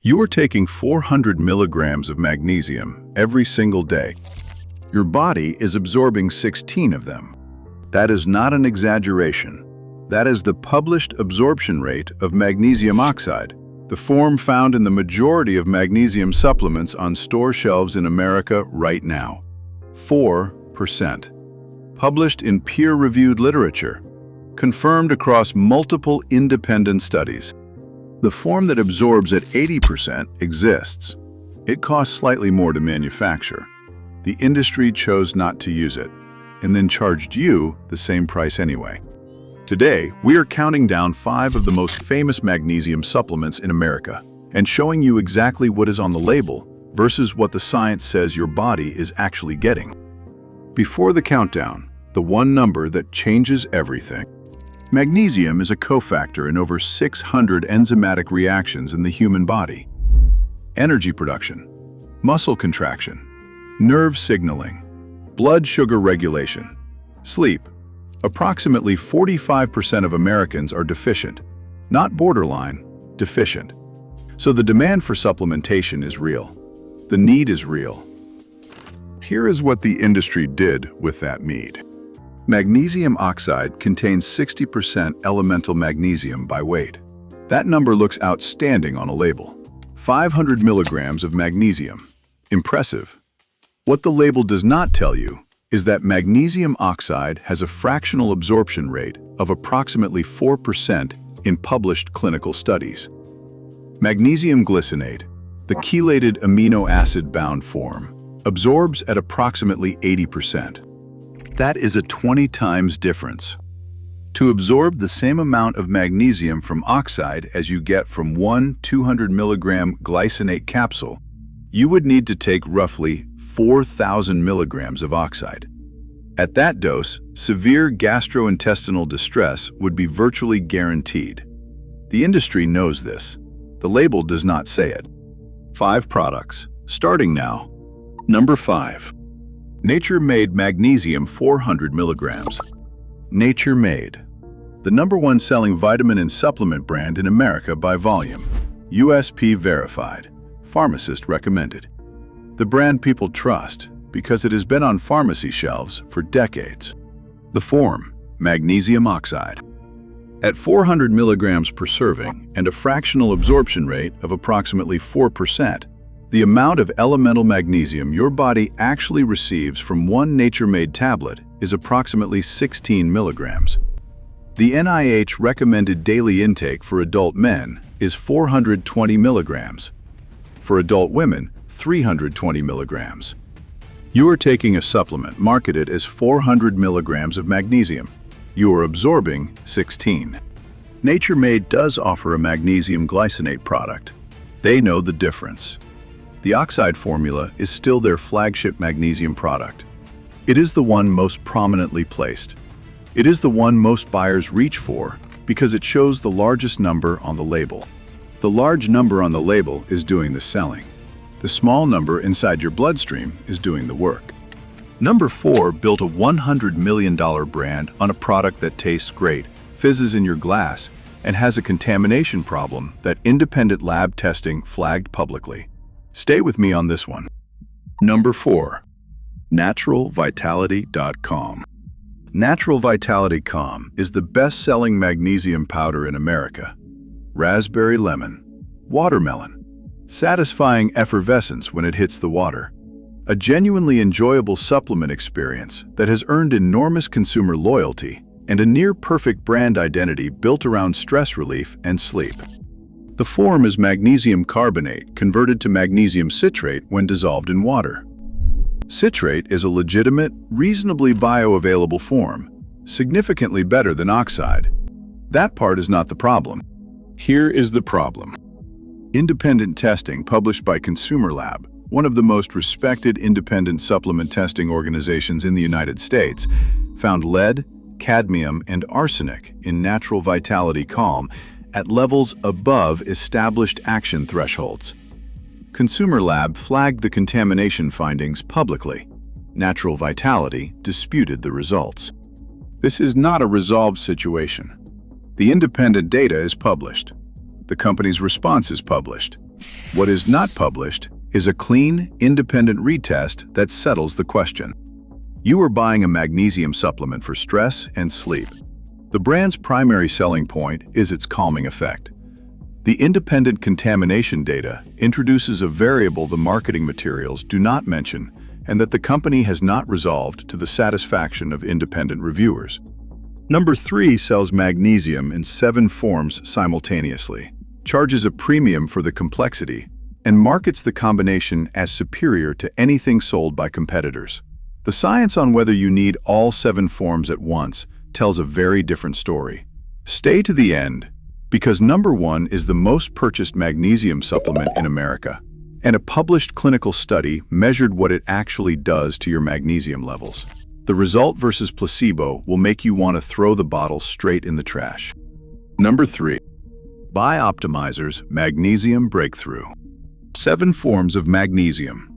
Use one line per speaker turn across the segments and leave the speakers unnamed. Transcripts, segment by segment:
You are taking 400 milligrams of magnesium every single day. Your body is absorbing 16 of them. That is not an exaggeration. That is the published absorption rate of magnesium oxide, the form found in the majority of magnesium supplements on store shelves in America right now. 4%. Published in peer-reviewed literature. Confirmed across multiple independent studies. The form that absorbs at 80% exists. It costs slightly more to manufacture. The industry chose not to use it, and then charged you the same price anyway. Today, we are counting down 5 of the most famous magnesium supplements in America and showing you exactly what is on the label versus what the science says your body is actually getting. Before the countdown, the one number that changes everything. Magnesium is a cofactor in over 600 enzymatic reactions in the human body. Energy production, muscle contraction, nerve signaling, blood sugar regulation, sleep. Approximately 45% of Americans are deficient, not borderline, deficient. So the demand for supplementation is real. The need is real. Here is what the industry did with that need. Magnesium oxide contains 60% elemental magnesium by weight. That number looks outstanding on a label. 500 milligrams of magnesium. Impressive. What the label does not tell you is that magnesium oxide has a fractional absorption rate of approximately 4% in published clinical studies. Magnesium glycinate, the chelated amino acid-bound form, absorbs at approximately 80%. That is a 20 times difference. To absorb the same amount of magnesium from oxide as you get from one 200 milligram glycinate capsule, you would need to take roughly 4,000 milligrams of oxide. At that dose, severe gastrointestinal distress would be virtually guaranteed. The industry knows this. The label does not say it. 5 products, starting now. Number 5. Nature-Made Magnesium 400 milligrams. Nature-Made, the #1 selling vitamin and supplement brand in America by volume. USP verified, pharmacist recommended. The brand people trust because it has been on pharmacy shelves for decades. The form, magnesium oxide. At 400 milligrams per serving and a fractional absorption rate of approximately 4%, the amount of elemental magnesium your body actually receives from one nature-made tablet is approximately 16 milligrams. The NIH recommended daily intake for adult men is 420 milligrams. For adult women, 320 milligrams. You are taking a supplement marketed as 400 milligrams of magnesium. You are absorbing 16. Nature-Made does offer a magnesium glycinate product. They know the difference. The Oxide formula is still their flagship magnesium product. It is the one most prominently placed. It is the one most buyers reach for because it shows the largest number on the label. The large number on the label is doing the selling. The small number inside your bloodstream is doing the work. Number 4 built a $100 million brand on a product that tastes great, fizzes in your glass, and has a contamination problem that independent lab testing flagged publicly. Stay with me on this one. Number 4. NaturalVitality.com. Natural Vitality.com is the best-selling magnesium powder in America. Raspberry lemon, watermelon, satisfying effervescence when it hits the water. A genuinely enjoyable supplement experience that has earned enormous consumer loyalty and a near-perfect brand identity built around stress relief and sleep. The form is magnesium carbonate converted to magnesium citrate when dissolved in water. Citrate is a legitimate, reasonably bioavailable form, significantly better than oxide. That part is not the problem. Here is the problem. Independent testing published by Consumer Lab, one of the most respected independent supplement testing organizations in the United States, found lead, cadmium, and arsenic in Natural Vitality Calm at levels above established action thresholds. Consumer Lab flagged the contamination findings publicly. Natural Vitality disputed the results. This is not a resolved situation. The independent data is published. The company's response is published. What is not published is a clean, independent retest that settles the question. You are buying a magnesium supplement for stress and sleep. The brand's primary selling point is its calming effect. The independent contamination data introduces a variable the marketing materials do not mention and that the company has not resolved to the satisfaction of independent reviewers. Number 3 sells magnesium in 7 forms simultaneously, charges a premium for the complexity, and markets the combination as superior to anything sold by competitors. The science on whether you need all 7 forms at once tells a very different story. Stay to the end, because number 1 is the most purchased magnesium supplement in America, and a published clinical study measured what it actually does to your magnesium levels. The result versus placebo will make you want to throw the bottle straight in the trash. Number 3. BIOptimizers Magnesium Breakthrough. 7 forms of magnesium: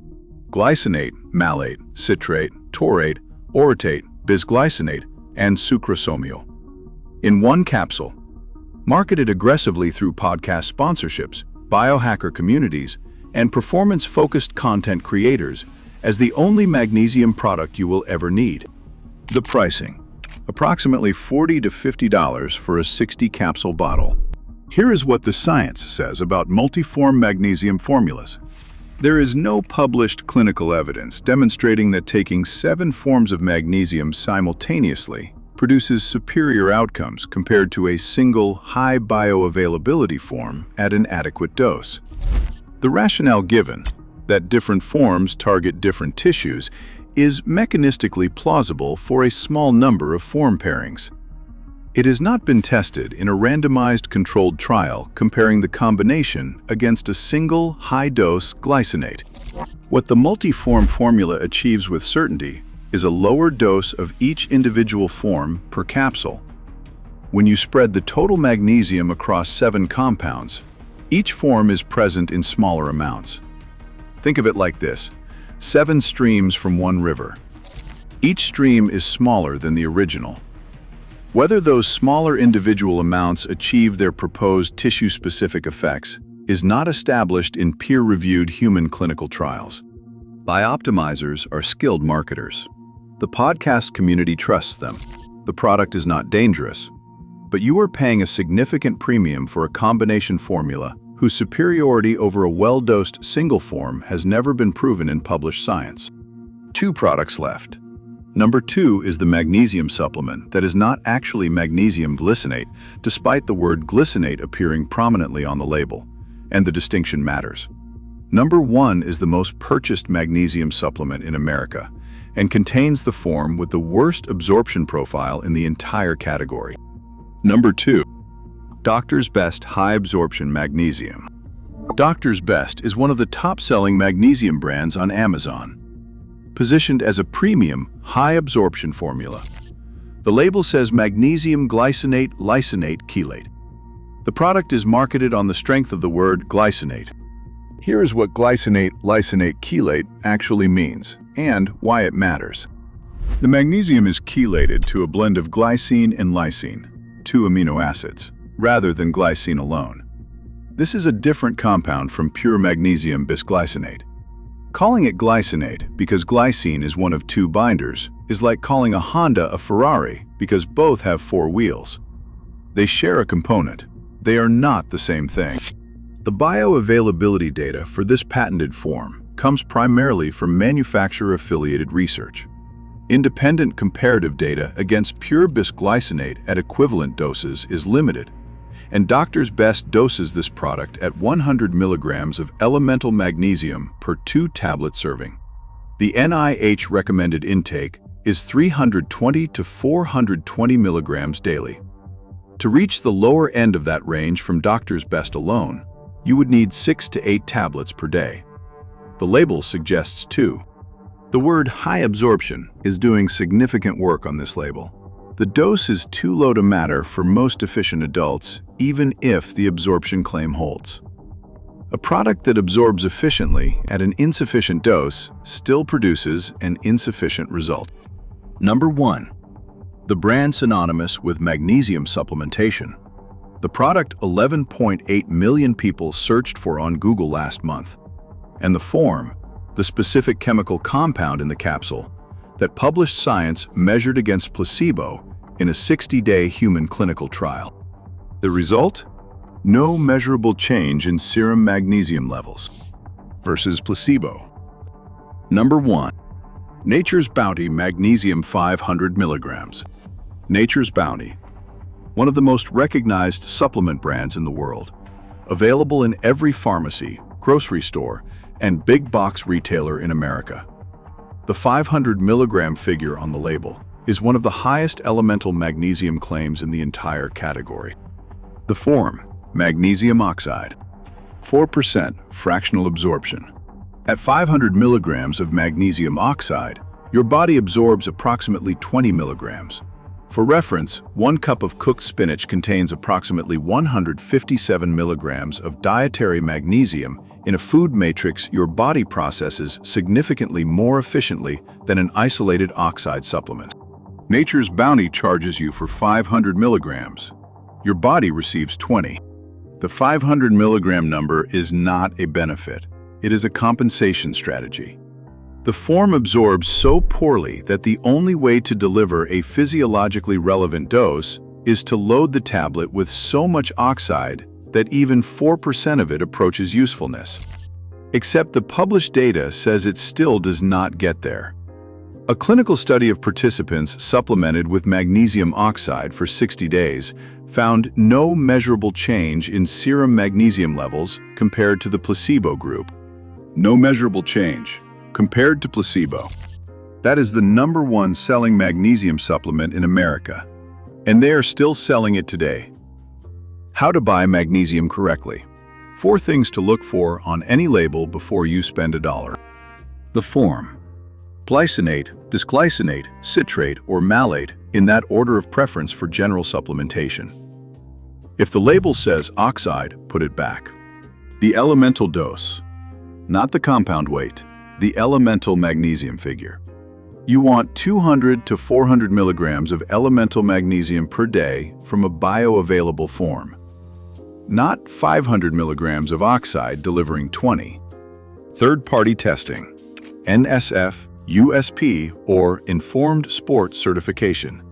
glycinate, malate, citrate, taurate, orotate, bisglycinate, and sucrosomial. In one capsule. Marketed aggressively through podcast sponsorships, biohacker communities, and performance-focused content creators as the only magnesium product you will ever need. The pricing: approximately $40 to $50 for a 60-capsule bottle. Here is what the science says about multiform magnesium formulas. There is no published clinical evidence demonstrating that taking 7 forms of magnesium simultaneously produces superior outcomes compared to a single high bioavailability form at an adequate dose. The rationale given, that different forms target different tissues, is mechanistically plausible for a small number of form pairings. It has not been tested in a randomized controlled trial comparing the combination against a single high-dose glycinate. What the multiform formula achieves with certainty is a lower dose of each individual form per capsule. When you spread the total magnesium across 7 compounds, each form is present in smaller amounts. Think of it like this: 7 streams from one river. Each stream is smaller than the original. Whether those smaller individual amounts achieve their proposed tissue-specific effects is not established in peer-reviewed human clinical trials. BIOptimizers are skilled marketers. The podcast community trusts them. The product is not dangerous, but you are paying a significant premium for a combination formula whose superiority over a well-dosed single form has never been proven in published science. 2 products left. Number 2 is the magnesium supplement that is not actually magnesium glycinate, despite the word glycinate appearing prominently on the label, and the distinction matters. Number 1 is the most purchased magnesium supplement in America, and contains the form with the worst absorption profile in the entire category. Number 2. Doctor's Best High Absorption Magnesium. Doctor's Best is one of the top-selling magnesium brands on Amazon, positioned as a premium, high-absorption formula. The label says magnesium glycinate, lysinate, chelate. The product is marketed on the strength of the word glycinate. Here is what glycinate, lysinate, chelate actually means, and why it matters. The magnesium is chelated to a blend of glycine and lysine, 2 amino acids, rather than glycine alone. This is a different compound from pure magnesium bisglycinate. Calling it glycinate because glycine is one of 2 binders is like calling a Honda a Ferrari because both have 4 wheels. They share a component. They are not the same thing. The bioavailability data for this patented form comes primarily from manufacturer-affiliated research. Independent comparative data against pure bisglycinate at equivalent doses is limited, and Doctor's Best doses this product at 100 milligrams of elemental magnesium per 2-tablet serving. The NIH recommended intake is 320 to 420 milligrams daily. To reach the lower end of that range from Doctor's Best alone, you would need 6 to 8 tablets per day. The label suggests 2. The word high absorption is doing significant work on this label. The dose is too low to matter for most deficient adults, even if the absorption claim holds. A product that absorbs efficiently at an insufficient dose still produces an insufficient result. Number 1. The brand synonymous with magnesium supplementation. The product 11.8 million people searched for on Google last month. And the form, the specific chemical compound in the capsule, that published science measured against placebo in a 60-day human clinical trial. The result? No measurable change in serum magnesium levels versus placebo. Number 1. Nature's Bounty Magnesium 500 milligrams. Nature's Bounty, one of the most recognized supplement brands in the world, available in every pharmacy, grocery store, and big box retailer in America. The 500 milligram figure on the label is one of the highest elemental magnesium claims in the entire category. The form, magnesium oxide, 4% fractional absorption. At 500 milligrams of magnesium oxide, your body absorbs approximately 20 milligrams. For reference, 1 cup of cooked spinach contains approximately 157 milligrams of dietary magnesium in a food matrix your body processes significantly more efficiently than an isolated oxide supplement. Nature's Bounty charges you for 500 milligrams. Your body receives 20. The 500 milligram number is not a benefit. It is a compensation strategy. The form absorbs so poorly that the only way to deliver a physiologically relevant dose is to load the tablet with so much oxide that even 4% of it approaches usefulness. Except the published data says it still does not get there. A clinical study of participants supplemented with magnesium oxide for 60 days found no measurable change in serum magnesium levels compared to the placebo group. No measurable change compared to placebo. That is the #1 selling magnesium supplement in America, and they are still selling it today. How to buy magnesium correctly. 4 things to look for on any label before you spend $1. The form. Glycinate, disglycinate, citrate, or malate in that order of preference for general supplementation. If the label says oxide, put it back. The elemental dose, not the compound weight, the elemental magnesium figure. You want 200 to 400 milligrams of elemental magnesium per day from a bioavailable form, not 500 milligrams of oxide delivering 20. Third-party testing, NSF, USP, or Informed Sport Certification.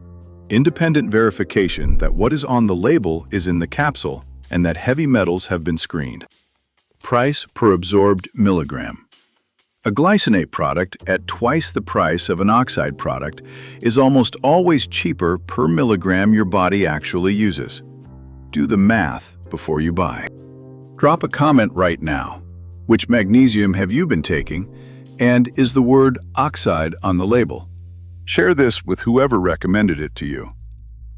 Independent verification that what is on the label is in the capsule and that heavy metals have been screened. Price per absorbed milligram. A glycinate product at twice the price of an oxide product is almost always cheaper per milligram your body actually uses. Do the math before you buy. Drop a comment right now. Which magnesium have you been taking? And is the word oxide on the label? Share this with whoever recommended it to you.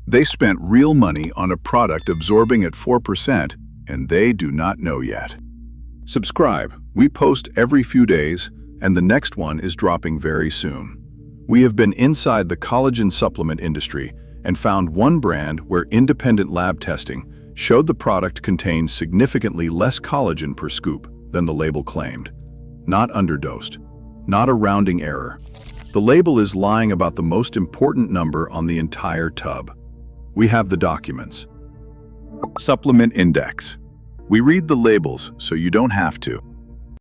They spent real money on a product absorbing at 4%, and they do not know yet. Subscribe. We post every few days, and the next one is dropping very soon. We have been inside the collagen supplement industry and found one brand where independent lab testing showed the product contains significantly less collagen per scoop than the label claimed. Not underdosed. Not a rounding error. The label is lying about the most important number on the entire tub. We have the documents. Supplement Index. We read the labels so you don't have to.